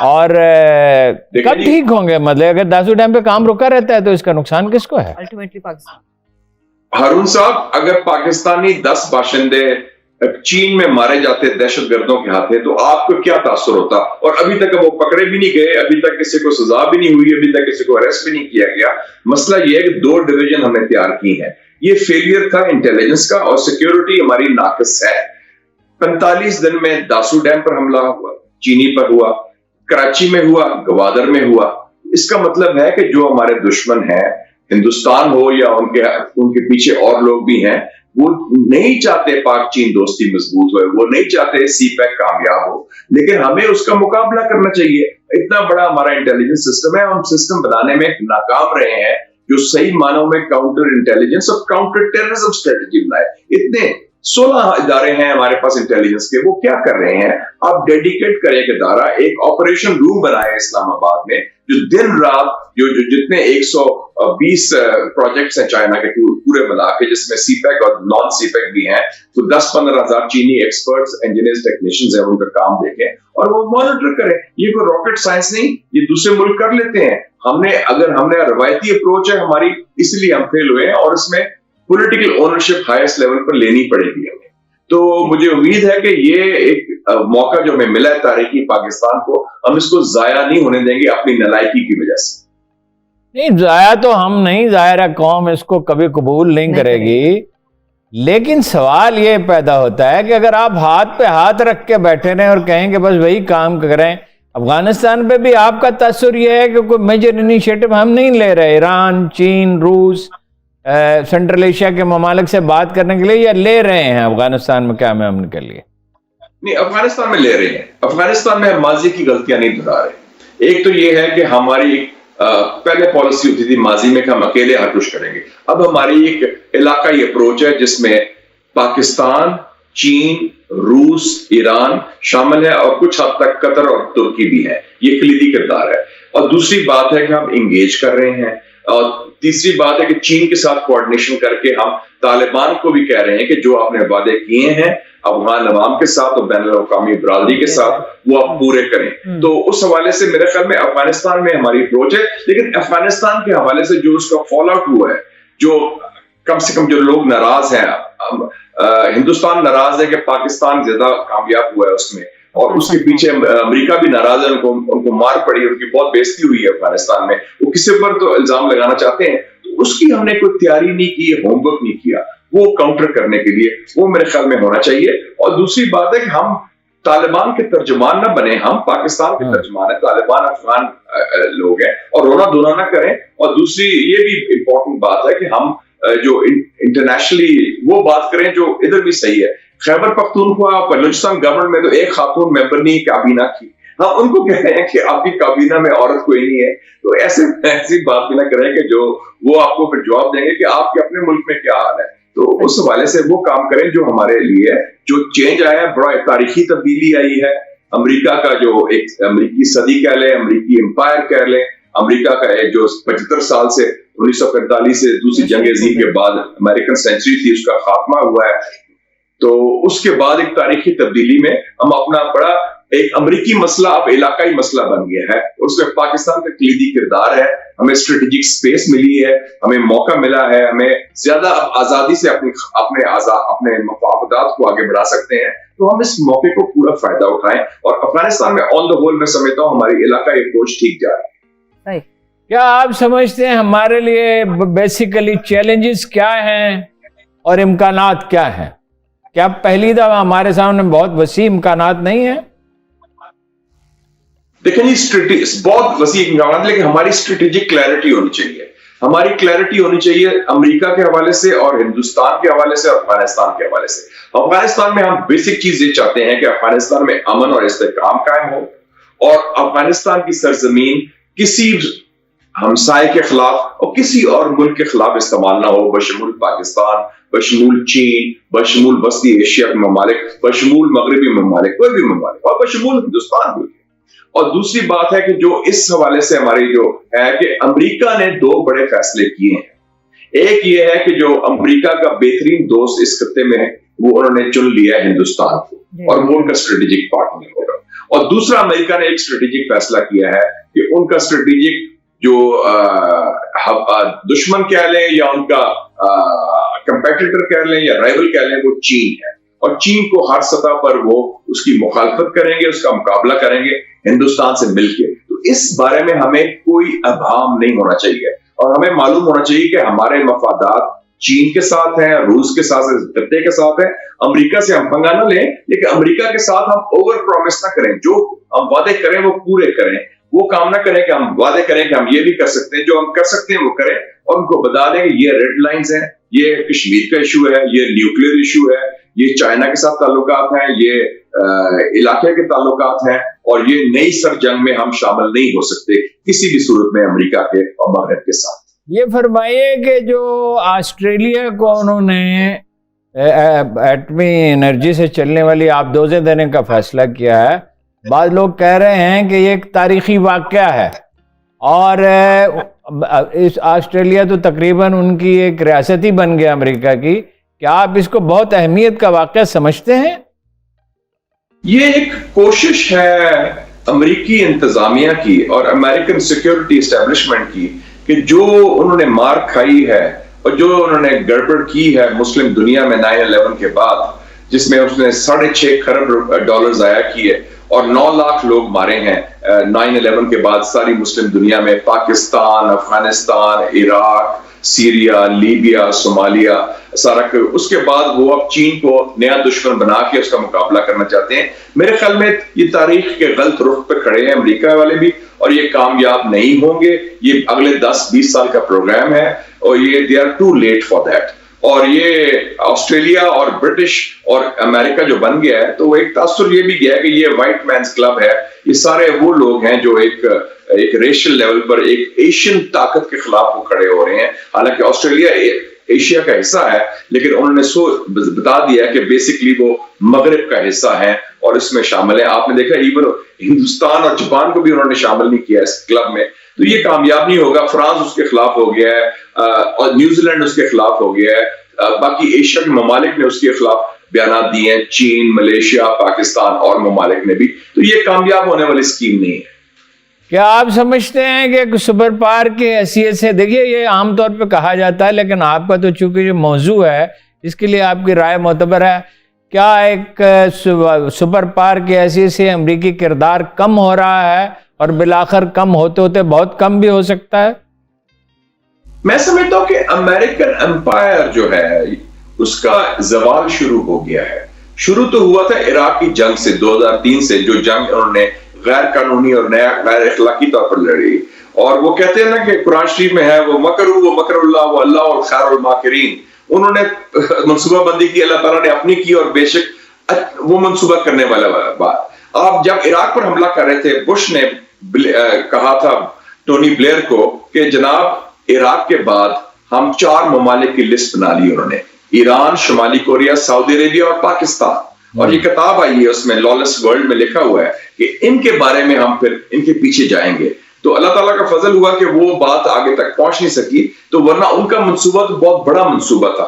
اور کب ٹھیک ہوں گے؟ مطلب اگر داسو ڈیم پہ کام رکا رہتا ہے تو اس کا نقصان کس کو ہے؟ الٹیمیٹلی پاکستان. ہارون صاحب، اگر پاکستانی 10 باشندے چین میں مارے جاتے دہشت گردوں کے ہاتھیں تو آپ کو کیا تاثر ہوتا؟ اور ابھی تک وہ پکڑے بھی نہیں گئے، ابھی تک کسی کو سزا بھی نہیں ہوئی، ابھی تک کسی کو اریسٹ بھی نہیں کیا گیا. مسئلہ یہ ہے کہ 2 ڈویژن ہم نے تیار کی ہیں. یہ فیلئر تھا انٹیلیجنس کا، اور سیکیورٹی ہماری ناقص ہے. 45 دن میں داسو ڈیم پر حملہ ہوا، چینی پر ہوا، کراچی میں ہوا، گوادر میں ہوا. اس کا مطلب ہے کہ جو ہمارے دشمن ہیں، ہندوستان ہو یا ان کے پیچھے اور لوگ بھی ہیں، وہ نہیں چاہتے پاک چین دوستی مضبوط ہوئے، وہ نہیں چاہتے سی پیک کامیاب ہو. لیکن ہمیں اس کا مقابلہ کرنا چاہیے. اتنا بڑا ہمارا انٹیلیجنس سسٹم ہے، ہم سسٹم بنانے میں ناکام رہے ہیں جو صحیح معنوں میں کاؤنٹر انٹیلیجنس اور کاؤنٹر ٹیررزم اسٹریٹجی بنائے. اتنے 16 ادارے ہیں ہمارے پاس انٹیلیجنس کے، وہ کیا کر رہے ہیں؟ آپ ڈیڈیکیٹ کریں ایک ادارہ، ایک آپریشن روم بنائے اسلام آباد میں، جو دن رات جو جتنے 120 پروجیکٹس ہیں چائنا کے پورے ملا کے، جس میں سی پیک اور نان سی پیک بھی ہیں، تو 10-15 ہزار چینی ایکسپرٹس، انجینئرز، ٹیکنیشینز ہیں، ان کا کام دیکھیں اور وہ مانیٹر کریں. یہ کوئی راکٹ سائنس نہیں، یہ دوسرے ملک کر لیتے ہیں. اگر ہم نے روایتی اپروچ ہے ہماری، اس لیے ہم فیل ہوئے ہیں، اور اس میں پولیٹیکل اونرشپ ہائیسٹ لیول پر لینی پڑے گی ہمیں. تو مجھے امید ہے کہ یہ ایک موقع جو ہمیں ملا ہے تاریخی پاکستان کو، ہم اس کو ضائع نہیں ہونے دیں گے اپنی نالائکی کی وجہ سے. نہیں، ضائع تو ہم نہیں، ظاہر قوم اس کو کبھی قبول نہیں کرے گی. لیکن سوال یہ پیدا ہوتا ہے کہ اگر آپ ہاتھ پہ ہاتھ رکھ کے بیٹھے رہیں اور کہیں کہ بس وہی کام کریں، افغانستان پہ بھی آپ کا تاثر یہ ہے کہ کوئی میجر انیشیٹو ہم نہیں لے رہے. ایران، چین، روس، سینٹرل ایشیا کے ممالک سے بات کرنے کے لیے، یا لے رہے ہیں افغانستان میں کیا میں امن کے لیے؟ نہیں، افغانستان میں لے رہے ہیں. افغانستان میں ہم ماضی کی غلطیاں نہیں دہرا رہے. ایک تو یہ ہے کہ ہماری پہلے پالیسی ہوتی تھی ماضی میں کہ ہم اکیلے ہاتھ کریں گے. اب ہماری ایک علاقائی اپروچ ہے جس میں پاکستان، چین، روس، ایران شامل ہے، اور کچھ حد تک قطر اور ترکی بھی ہے. یہ کلیدی کردار ہے. اور دوسری بات ہے کہ ہم انگیج کر رہے ہیں. اور تیسری بات ہے کہ چین کے ساتھ کوارڈینیشن کر کے ہم طالبان کو بھی کہہ رہے ہیں کہ جو آپ نے وعدے کیے ہیں افغان عوام کے ساتھ اور بین الاقوامی برادری کے ساتھ، وہ آپ پورے کریں. تو اس حوالے سے میرے خیال میں افغانستان میں ہماری اپروچ ہے. لیکن افغانستان کے حوالے سے جو اس کا فال آؤٹ ہوا ہے، جو کم سے کم جو لوگ ناراض ہیں، ہندوستان ناراض ہے کہ پاکستان زیادہ کامیاب ہوا ہے اس میں، اور اس کے پیچھے امریکہ بھی ناراض ہے. ان کو مار پڑی، ان کی بہت بےزتی ہوئی ہے افغانستان میں. وہ کسی پر تو الزام لگانا چاہتے ہیں، تو اس کی ہم نے کوئی تیاری نہیں کی، ہوم ورک نہیں کیا وہ کاؤنٹر کرنے کے لیے. وہ میرے خیال میں ہونا چاہیے. اور دوسری بات ہے کہ ہم طالبان کے ترجمان نہ بنے، ہم پاکستان کے ترجمان ہیں. طالبان افغان لوگ ہیں، اور رونا دھونا نہ کریں. اور دوسری یہ بھی امپورٹنٹ بات ہے کہ ہم جو انٹرنیشنلی وہ بات کریں جو ادھر بھی صحیح ہے. خیبر پختونخوا بلوچستان گورنمنٹ میں تو ایک خاتون ممبر نہیں کابینہ کی. ہم ان کو کہہ رہے ہیں کہ آپ کی کابینہ میں عورت کوئی نہیں ہے. تو ایسی بات بھی نہ کریں کہ جو وہ آپ کو پھر جواب دیں گے کہ آپ کے اپنے ملک میں کیا حال ہے. تو اس حوالے سے وہ کام کریں جو ہمارے لیے جو چینج آیا ہے، بڑا تاریخی تبدیلی آئی ہے. امریکہ کا جو ایک امریکی صدی کہہ لیں، امریکی امپائر کہہ لیں، امریکہ کا ایک جو 75 سال سے 1945 سے دوسری جنگ عظیم کے بعد امریکن سینچری تھی، اس کا خاتمہ ہوا ہے. تو اس کے بعد ایک تاریخی تبدیلی میں ہم اپنا بڑا ایک امریکی مسئلہ اب علاقائی مسئلہ بن گیا ہے. اس میں پاکستان کا کلیدی کردار ہے. ہمیں اسٹریٹجک سپیس ملی ہے، ہمیں موقع ملا ہے، ہمیں زیادہ آزادی سے اپنے مفادات کو آگے بڑھا سکتے ہیں. تو ہم اس موقع کو پورا فائدہ اٹھائیں. اور افغانستان میں آن دا ہول میں سمجھتا ہوں ہماری علاقائی اپروچ ٹھیک جا رہی ہے. کیا آپ سمجھتے ہیں ہمارے لیے بیسیکلی چیلنجز کیا ہیں اور امکانات کیا ہیں؟ کیا پہلی دفعہ ہمارے سامنے بہت وسیع امکانات نہیں ہیں؟ دیکھیں جی، بہت وسیع امکانات، لیکن ہماری اسٹریٹجک کلیئرٹی ہونی چاہیے. ہماری کلیئرٹی ہونی چاہیے امریکہ کے حوالے سے اور ہندوستان کے حوالے سے اور افغانستان کے حوالے سے. افغانستان میں ہم بیسک چیز یہ چاہتے ہیں کہ افغانستان میں امن اور استحکام قائم ہو، اور افغانستان کی سرزمین کسی ہمسائے کے خلاف اور کسی اور ملک کے خلاف استعمال نہ ہو، بشمول پاکستان، بشمول چین، بشمول وسطی ایشیا کے ممالک، بشمول مغربی ممالک، کوئی بھی ممالک، اور بشمول ہندوستان بھی. اور دوسری بات ہے کہ جو اس حوالے سے ہماری جو ہے کہ امریکہ نے 2 بڑے فیصلے کیے ہیں. ایک یہ ہے کہ جو امریکہ کا بہترین دوست اس خطے میں ہے، وہ انہوں نے چن لیا ہے ہندوستان کو، اور وہ ان کا اسٹریٹجک پارٹنر ہوگا. اور دوسرا امریکہ نے ایک اسٹریٹجک فیصلہ کیا ہے کہ ان کا اسٹریٹجک جو دشمن کہہ لیں یا ان کا کمپیٹیٹر کہہ لیں یا رائیول کہہ لیں، وہ چین ہے، اور چین کو ہر سطح پر وہ اس کی مخالفت کریں گے، اس کا مقابلہ کریں گے ہندوستان سے مل کے. تو اس بارے میں ہمیں کوئی ابہام نہیں ہونا چاہیے، اور ہمیں معلوم ہونا چاہیے کہ ہمارے مفادات چین کے ساتھ ہیں، روس کے ساتھ، خطے کے ساتھ ہیں. امریکہ سے ہم پنگا نہ لیں، لیکن امریکہ کے ساتھ ہم اوور پرومس نہ کریں. جو ہم وعدے کریں وہ پورے کریں. وہ کام نہ کریں کہ ہم وعدے کریں کہ ہم یہ بھی کر سکتے ہیں. جو ہم کر سکتے ہیں وہ کریں، اور ان کو بتا دیں کہ یہ ریڈ لائنز ہیں، یہ کشمیر کا ایشو ہے، یہ نیوکلیر ایشو ہے، یہ چائنا کے ساتھ تعلقات ہیں، یہ علاقے کے تعلقات ہیں، اور یہ نئی سر جنگ میں ہم شامل نہیں ہو سکتے کسی بھی صورت میں امریکہ کے اور مغرب کے ساتھ. یہ فرمائیے کہ جو آسٹریلیا کو انہوں نے ایٹمی انرجی سے چلنے والی آبدوزیں دینے کا فیصلہ کیا ہے، بعض لوگ کہہ رہے ہیں کہ یہ ایک تاریخی واقعہ ہے، اور اس آسٹریلیا تو تقریباً ان کی ایک ریاست ہی بن گیا امریکہ کی. کیا آپ اس کو بہت اہمیت کا واقعہ سمجھتے ہیں؟ یہ ایک کوشش ہے امریکی انتظامیہ کی اور امریکن سیکیورٹی اسٹیبلشمنٹ کی کہ جو انہوں نے مار کھائی ہے اور جو انہوں نے گڑبڑ کی ہے مسلم دنیا میں 9/11 کے بعد، جس میں اس نے 6.5 کھرب ڈالر ضائع کیے اور 9 لاکھ لوگ مارے ہیں 9/11 کے بعد ساری مسلم دنیا میں، Pakistan, Afghanistan, Iraq, Syria, Libya, Somalia, سارا. اس کے بعد وہ اب چین کو نیا دشمن بنا کے اس کا مقابلہ کرنا چاہتے ہیں. میرے خیال میں یہ تاریخ کے غلط رخ پہ کھڑے ہیں امریکہ والے بھی، اور یہ کامیاب نہیں ہوں گے. یہ اگلے 10-20 سال کا پروگرام ہے، اور یہ they are too late for that. اور یہ آسٹریلیا اور برٹش اور امریکہ جو بن گیا ہے، تو وہ ایک تاثر یہ بھی گیا ہے کہ یہ وائٹ مینز کلب ہے. یہ سارے وہ لوگ ہیں جو ایک ریشل لیول پر ایک ایشین طاقت کے خلاف وہ کھڑے ہو رہے ہیں. حالانکہ آسٹریلیا ایشیا کا حصہ ہے، لیکن انہوں نے بتا دیا کہ بیسکلی وہ مغرب کا حصہ ہے اور اس میں شامل ہے. آپ نے دیکھا ایون ہندوستان اور جاپان کو بھی انہوں نے شامل نہیں کیا اس کلب میں. تو یہ کامیاب نہیں ہوگا. فرانس اس کے خلاف ہو گیا ہے، اور نیوزی لینڈ اس کے خلاف ہو گیا ہے. باقی ایشیا کے ممالک نے اس کے خلاف بیانات دیے ہیں، چین، ملیشیا، پاکستان اور ممالک نے بھی. تو یہ کامیاب ہونے والی اسکیم نہیں ہے. کیا آپ سمجھتے ہیں کہ سپر پاور کی حیثیت سے، دیکھیے یہ عام طور پہ کہا جاتا ہے، لیکن آپ کا تو چونکہ یہ موضوع ہے اس کے لیے آپ کی رائے معتبر ہے، کیا ایک سپر پاور کی حیثیت سے امریکی کردار کم ہو رہا ہے اور بالآخر کم ہوتے ہوتے بہت کم بھی ہو سکتا ہے؟ میں سمجھتا ہوں کہ امریکن امپائر جو ہے اس کا زوال شروع ہو گیا ہے. شروع تو ہوا تھا عراق کی جنگ سے، 2003 سے، جو جنگ انہوں نے غیر قانونی اور غیر اخلاقی طور پر لڑی. اور وہ کہتے ہیں نا کہ قرآن شریف میں ہے وہ مکر اللہ و اللہ اور خیر الماکرین. انہوں نے منصوبہ بندی کی، اللہ تعالیٰ نے اپنی کی، اور بے شک وہ منصوبہ کرنے والا بات. آپ جب عراق پر حملہ کر رہے تھے، بش نے کہا تھا ٹونی بلیئر کو کہ جناب عراق کے بعد ہم 4 ممالک کی لسٹ بنا لی انہوں نے، ایران، شمالی کوریا، سعودی عربیہ اور پاکستان. اور یہ کتاب آئی ہے، اس میں لالس ورلڈ میں لکھا ہوا ہے کہ ان کے بارے میں ہم پھر ان کے پیچھے جائیں گے. تو اللہ تعالیٰ کا فضل ہوا کہ وہ بات آگے تک پہنچ نہیں سکی، تو ورنہ ان کا منصوبہ تو بہت بڑا منصوبہ تھا.